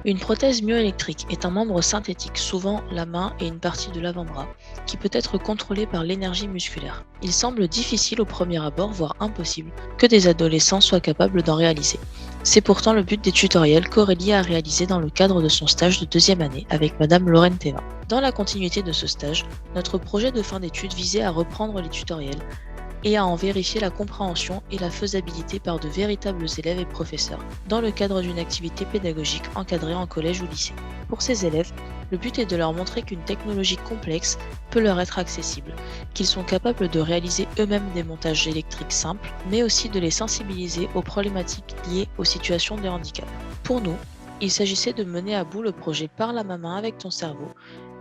Une prothèse myoélectrique est un membre synthétique, souvent la main et une partie de l'avant-bras, qui peut être contrôlé par l'énergie musculaire. Il semble difficile au premier abord, voire impossible, que des adolescents soient capables d'en réaliser. C'est pourtant le but des tutoriels qu'Aurélie a réalisé dans le cadre de son stage de deuxième année avec Madame Lorraine Thévin. Dans la continuité de ce stage, notre projet de fin d'études visait à reprendre les tutoriels et à en vérifier la compréhension et la faisabilité par de véritables élèves et professeurs, dans le cadre d'une activité pédagogique encadrée en collège ou lycée. Pour ces élèves, le but est de leur montrer qu'une technologie complexe peut leur être accessible, qu'ils sont capables de réaliser eux-mêmes des montages électriques simples, mais aussi de les sensibiliser aux problématiques liées aux situations de handicap. Pour nous, il s'agissait de mener à bout le projet Parle à ma main avec ton cerveau,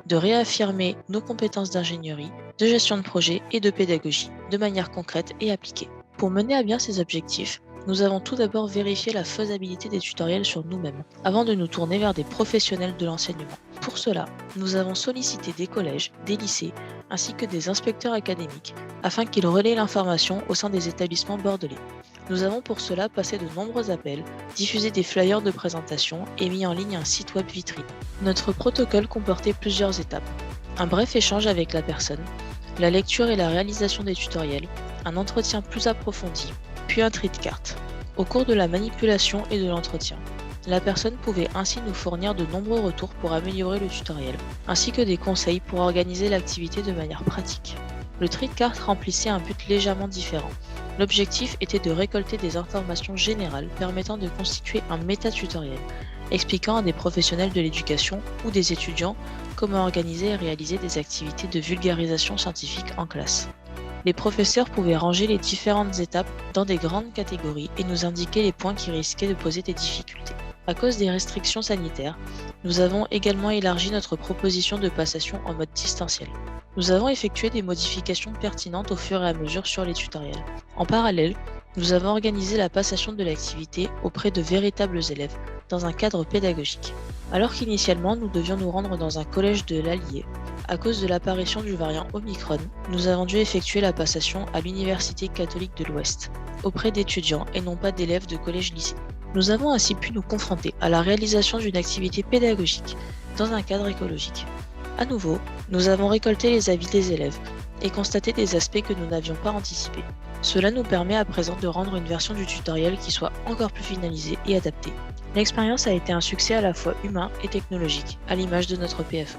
de réaffirmer nos compétences d'ingénierie, de gestion de projet et de pédagogie, de manière concrète et appliquée. Pour mener à bien ces objectifs, nous avons tout d'abord vérifié la faisabilité des tutoriels sur nous-mêmes, avant de nous tourner vers des professionnels de l'enseignement. Pour cela, nous avons sollicité des collèges, des lycées, ainsi que des inspecteurs académiques, afin qu'ils relaient l'information au sein des établissements bordelais. Nous avons pour cela passé de nombreux appels, diffusé des flyers de présentation et mis en ligne un site web vitrine. Notre protocole comportait plusieurs étapes. Un bref échange avec la personne, la lecture et la réalisation des tutoriels, un entretien plus approfondi, puis un tri de cartes. Au cours de la manipulation et de l'entretien, la personne pouvait ainsi nous fournir de nombreux retours pour améliorer le tutoriel, ainsi que des conseils pour organiser l'activité de manière pratique. Le tri de cartes remplissait un but légèrement différent. L'objectif était de récolter des informations générales permettant de constituer un méta-tutoriel, expliquant à des professionnels de l'éducation ou des étudiants comment organiser et réaliser des activités de vulgarisation scientifique en classe. Les professeurs pouvaient ranger les différentes étapes dans des grandes catégories et nous indiquer les points qui risquaient de poser des difficultés. À cause des restrictions sanitaires, nous avons également élargi notre proposition de passation en mode distanciel. Nous avons effectué des modifications pertinentes au fur et à mesure sur les tutoriels. En parallèle, nous avons organisé la passation de l'activité auprès de véritables élèves, dans un cadre pédagogique. Alors qu'initialement nous devions nous rendre dans un collège de l'Allier, à cause de l'apparition du variant Omicron, nous avons dû effectuer la passation à l'Université catholique de l'Ouest, auprès d'étudiants et non pas d'élèves de collège-lycée. Nous avons ainsi pu nous confronter à la réalisation d'une activité pédagogique dans un cadre écologique. À nouveau, nous avons récolté les avis des élèves et constaté des aspects que nous n'avions pas anticipés. Cela nous permet à présent de rendre une version du tutoriel qui soit encore plus finalisée et adaptée. L'expérience a été un succès à la fois humain et technologique, à l'image de notre PFE.